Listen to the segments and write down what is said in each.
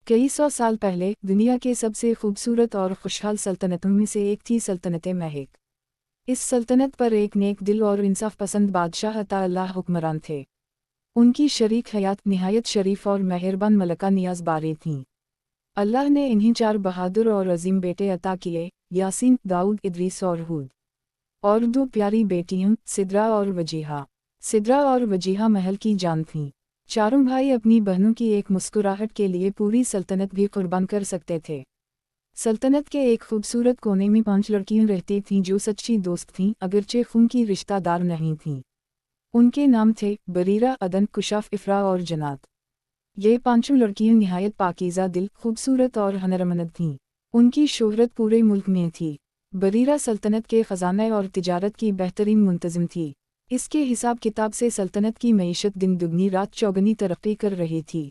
कई सौ साल पहले दुनिया के सबसे खूबसूरत और खुशहाल सल्तनतों में से एक थी सल्तनत महक। इस सल्तनत पर एक नेक दिल और इंसाफ पसंद बादशाह अता अल्लाह हुक्मरान थे। उनकी शरीक हयात निहायत शरीफ और मेहरबान मलका नियाज बारी थीं। अल्लाह ने इन्हीं 4 बहादुर और अजीम बेटे अता किए, यासीन, दाऊद, इदरीस और हूद, और 2 प्यारी बेटियां, सिद्रा और वजीहा। सिद्रा और वजीहा महल की जान थीं। चारों भाई अपनी बहनों की एक मुस्कुराहट के लिए पूरी सल्तनत भी कुर्बान कर सकते थे। सल्तनत के एक खूबसूरत कोने में 5 लड़कियां रहती थीं जो सच्ची दोस्त थीं, अगरचे खून की रिश्तेदार नहीं थीं। उनके नाम थे बरीरा, अदन, कुशाफ, इफ्रा और जनात। ये 5 लड़कियां निहायत पाकीज़ा दिल, खूबसूरत और हनरमंद थीं। उनकी शोहरत पूरे मुल्क में थी। बरीरा सल्तनत के ख़जाने और तिजारत की बेहतरीन मुंतज़िम थी। इसके हिसाब किताब से सल्तनत की मईशत दिन दुगनी रात चौगनी तरक्की कर रही थी।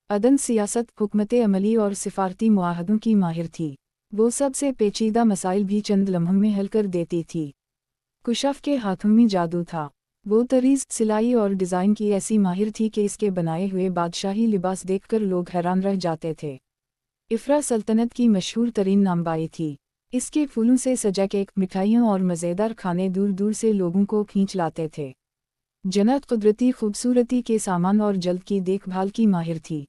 अदन सियासत, हुकमत अमली और सिफारती मुआहदों की माहिर थी। वो सबसे पेचीदा मसाइल भी चंद लम्हों में हल कर देती थी। कुशाफ के हाथों में जादू था। वो तरीज़, सिलाई और डिज़ाइन की ऐसी माहिर थी कि इसके बनाए हुए बादशाही लिबास देखकर लोग हैरान रह जाते थे। इफ्रा सल्तनत की मशहूर तरीन नामबाई थी। इसके फूलों से सजा केक, मिठाइयाँ और मज़ेदार खाने दूर दूर से लोगों को खींच लाते थे। जन्नत कुदरती खूबसूरती के सामान और जल्द की देखभाल की माहिर थी।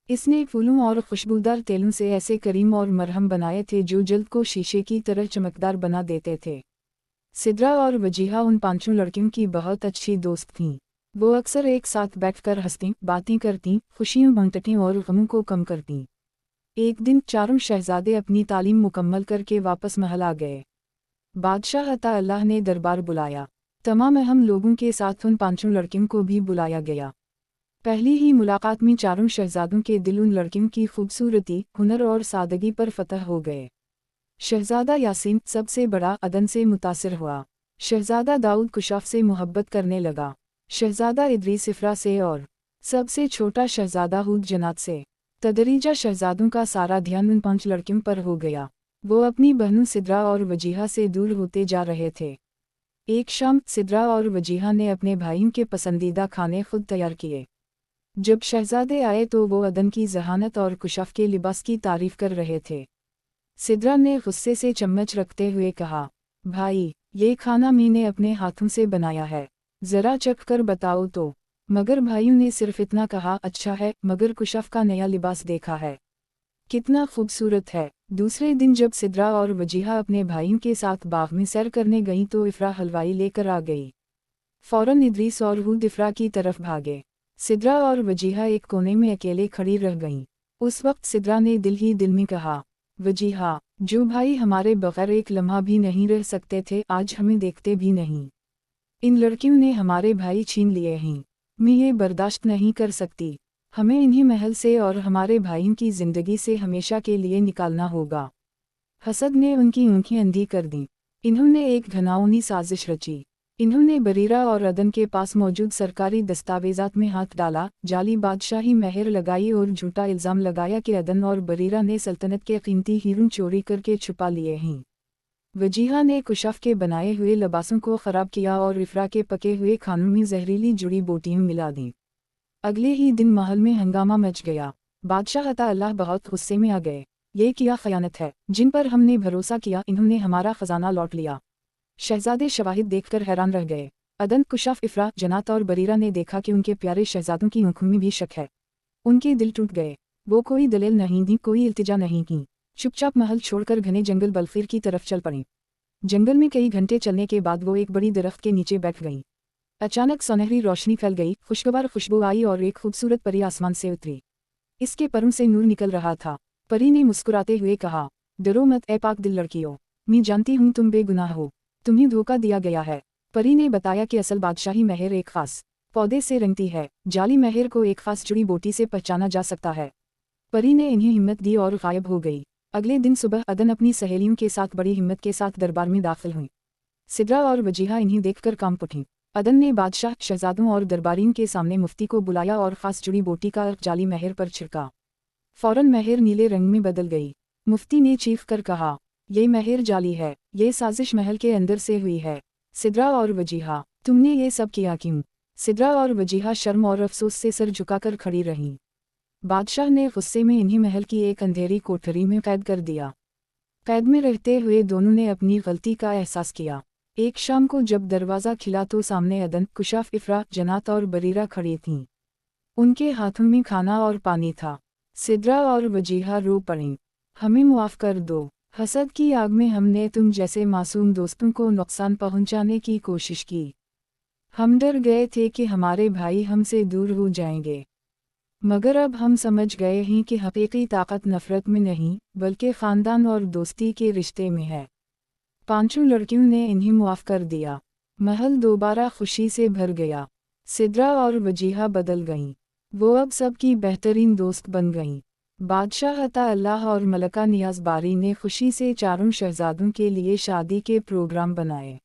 इसने फूलों और खुशबूदार तेलों से ऐसे करीम और मरहम बनाए थे जो जल्द को शीशे की तरह चमकदार बना देते थे। सिद्रा और वजीहा उन 5 लड़कियों की बहुत अच्छी दोस्त थीं। वो अक्सर एक साथ बैठकर हंसतीं, बातें करतीं, खुशियाँ बांटतीं और गमों को कम करतीं। एक दिन चारों शहजादे अपनी तालीम मुकम्मल करके वापस महल आ गए। बादशाह अता अल्लाह ने दरबार बुलाया। तमाम अहम लोगों के साथ उन 5 लड़कियों को भी बुलाया गया। पहली ही मुलाकात में चारों शहजादों के दिल उन लड़कियों की खूबसूरती, हुनर और सादगी पर फतह हो गए। शहजादा यासीन सबसे बड़ा अदन से मुतासिर हुआ। शहजादा दाऊद कुशाफ से मोहब्बत करने लगा। शहजादा इदरीस इफ्रा से और सबसे छोटा शहजादा हूद जनात से। तदरीजा शहजादों का सारा ध्यान उन 5 लड़कियों पर हो गया। वो अपनी बहनों सिद्रा और वजीहा से दूर होते जा रहे थे। एक शाम सिद्रा और वजीहा ने अपने भाइयों के पसंदीदा खाने खुद तैयार किए। जब शहजादे आए तो वो अदन की जहानत और कुशाफ के लिबास की तारीफ कर रहे थे। सिद्रा ने गुस्से से चम्मच रखते हुए कहा, भाई, ये खाना मैंने अपने हाथों से बनाया है, ज़रा चख कर बताओ तो। मगर भाइयों ने सिर्फ इतना कहा, अच्छा है, मगर कुशाफ का नया लिबास देखा है, कितना खूबसूरत है। दूसरे दिन जब सिद्रा और वजीहा अपने भाइयों के साथ बाग में सैर करने गईं तो इफ्रा हलवाई लेकर आ गई। फौरन इदरीस और हूद इफ्रा की तरफ भागे। सिद्रा और वजीहा एक कोने में अकेले खड़ी रह गईं। उस वक्त सिद्रा ने दिल ही दिल में कहा, वजीहा, जो भाई हमारे बगैर एक लम्हा भी नहीं रह सकते थे आज हमें देखते भी नहीं। इन लड़कियों ने हमारे भाई छीन लिए हैं। मैं ये बर्दाश्त नहीं कर सकती। हमें इन्हीं महल से और हमारे भाइयों की जिंदगी से हमेशा के लिए निकालना होगा। हसद ने उनकी आंखें अंधी कर दीं। इन्होंने एक घिनौनी साजिश रची। इन्होंने बरीरा और अदन के पास मौजूद सरकारी दस्तावेजात में हाथ डाला, जाली बादशाही मेहर लगाई और झूठा इल्ज़ाम लगाया कि अदन और बरीरा ने सल्तनत के कीमती हीरों चोरी करके छुपा लिए हैं। वजीहा ने कुशाफ के बनाए हुए लिबासों को ख़राब किया और इफ्रा के पके हुए खानों में जहरीली जुड़ी बूटियां मिला दीं। अगले ही दिन महल में हंगामा मच गया। बादशाह अता अल्लाह बहुत गुस्से में आ गए। ये क्या खयानत है, जिन पर हमने भरोसा किया इन्होंने हमारा खजाना लौट लिया। शहजादे शवाहिद देखकर हैरान रह गए। अदन, कुशाफ, इफ्रा, जनात और बरीरा ने देखा कि उनके प्यारे शहजादों की आंखों में भी शक है। उनके दिल टूट गए। वो कोई दलील नहीं दी, कोई इल्तिजा नहीं की। चुपचाप महल छोड़कर घने जंगल बलफीर की तरफ चल पड़ी। जंगल में कई घंटे चलने के बाद वो एक बड़ी दरख्त के नीचे बैठ गई। अचानक सुनहरी रोशनी फैल गई, खुशगवार खुशबू आई और एक खूबसूरत परी आसमान से उतरी। इसके परों से नूर निकल रहा था। परी ने मुस्कुराते हुए कहा, डरो मत ए पाक दिल लड़कियों, मैं जानती हूँ तुम बेगुनाह हो, तुम्हें धोखा दिया गया है। परी ने बताया कि असल बादशाही मेहर एक खास पौधे से रंगती है। जाली मेहर को एक खास जुड़ी बोटी से पहचाना जा सकता है। परी ने इन्हें हिम्मत दी और गायब हो गई। अगले दिन सुबह अदन अपनी सहेलियों के साथ बड़ी हिम्मत के साथ दरबार में दाखिल हुई। सिद्रा और वजीहा इन्हें देखकर कांप उठीं। अदन ने बादशाह, शहजादों और दरबारियों के सामने मुफ्ती को बुलाया और खास जुड़ी बोटी का अर्क जाली मेहर पर छिड़का। फौरन मेहर नीले रंग में बदल गई। मुफ्ती ने चीख कर कहा, ये मेहर जाली है, ये साजिश महल के अंदर से हुई है। सिद्रा और वजीहा, तुमने ये सब किया क्यों? सिद्रा और वजीहा शर्म और अफसोस से सर झुकाकर खड़ी रहीं। बादशाह ने गुस्से में इन्हीं महल की एक अंधेरी कोठरी में कैद कर दिया। कैद में रहते हुए दोनों ने अपनी गलती का एहसास किया। एक शाम को जब दरवाज़ा खिला तो सामने अदन, कुशाफ, इफ्रा, जन्नत और बरीरा खड़ी थीं। उनके हाथों में खाना और पानी था। सिद्रा और वजीहा रो पड़ीं। हमें मुआफ़ कर दो, हसद की आग में हमने तुम जैसे मासूम दोस्तों को नुकसान पहुंचाने की कोशिश की। हम डर गए थे कि हमारे भाई हमसे दूर हो जाएंगे, मगर अब हम समझ गए हैं कि हकीकी ताकत नफ़रत में नहीं बल्कि ख़ानदान और दोस्ती के रिश्ते में है। पांचों लड़कियों ने इन्हें मुआफ़ कर दिया। महल दोबारा खुशी से भर गया। सिद्रा और वजीहा बदल गईं। वो अब सबकी बेहतरीन दोस्त बन गईं। बादशाह अता अल्लाह और मलका नियाज़ बारी ने खुशी से चारों शहजादों के लिए शादी के प्रोग्राम बनाए।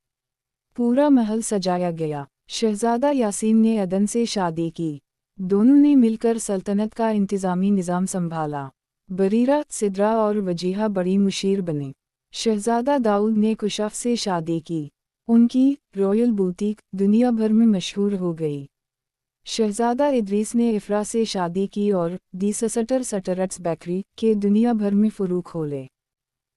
पूरा महल सजाया गया। शहजादा यासीन ने अदन से शादी की। दोनों ने मिलकर सल्तनत का इंतज़ामी निज़ाम संभाला। बरीरा, सिद्रा और वजीहा बड़ी मुशीर बने। शहजादा दाऊद ने कुशाफ से शादी की। उनकी रॉयल बुटीक दुनिया भर में मशहूर हो गई। शहजादा इदरीस ने इफ्रा से शादी की और दी सटरट्स बेकरी के दुनिया भर में फ़ुरूख़ खोले।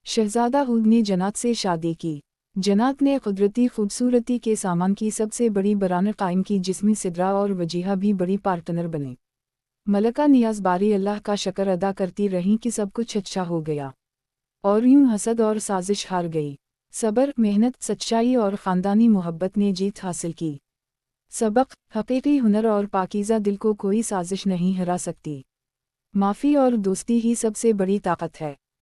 शहजादा हुद ने जन्नत से शादी की। जन्नत ने कुदरती खूबसूरती के सामान की सबसे बड़ी ब्रांड कायम की, जिसमें सिद्रा और वजीहा भी बड़ी पार्टनर बने। मलका नियाज़ बारी अल्लाह का शुक्र अदा करती रहीं कि सब कुछ अच्छा हो गया, और यूं हसद और साजिश हार गई। सब्र, मेहनत, सच्चाई और ख़ानदानी मोहब्बत ने जीत हासिल की। सबक, हकीकी हुनर और पाकीज़ा दिल को कोई साजिश नहीं हरा सकती। माफ़ी और दोस्ती ही सबसे बड़ी ताकत है।